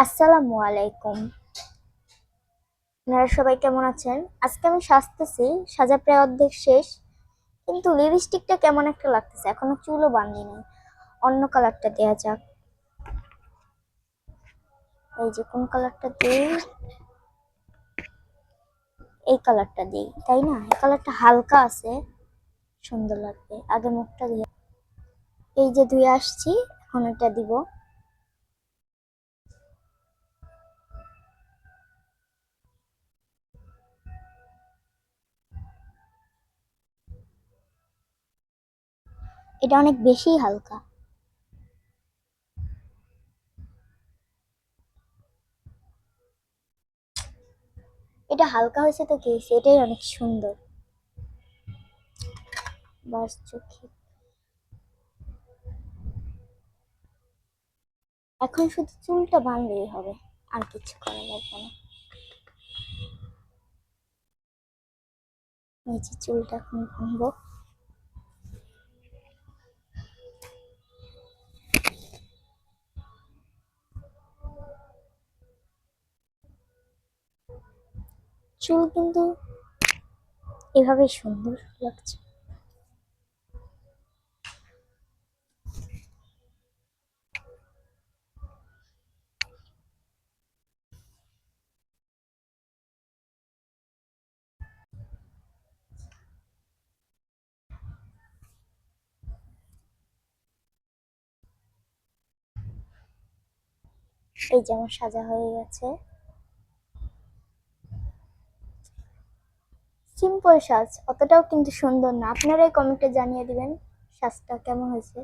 আসসালামু আলাইকুম। আপনারা সবাই কেমন আছেন? আজকে আমি সাজতেছি, সাজা প্রায় অর্ধেক শেষ, কিন্তু লিপস্টিকটা কেমন একটা লাগতেছে, এখনো চুলও বাঁধি নাই। অন্য কালারটা দেয়া যাক। এই যে কোন কালারটা দিই, এই কালারটা দিই, তাই না? এই কালারটা হালকা আছে, সুন্দর লাগবে। আগে মুখটা দিয়ে, এই যে ধুয়ে আসছি, এখন এটা দিব। এটা অনেক বেশি হালকা। এটা হালকা হয়েছে তো কি হয়েছে, এটাই অনেক সুন্দর। বাস চোখে এখন শুধু চুলটা বাঁধলেই হবে, আর কিছু করা লাগবে না। এই যে চুলটা এখন বাঁধবো। চুল কিন্তু এভাবে সুন্দর লাগছে। এই যে আমার সাজা হয়ে গেছে। সিম্পল সাজ, অতটাও কিন্তু সুন্দর না। আপনারাই কমেন্টে জানিয়ে দিবেন সাজটা কেমন হয়েছে।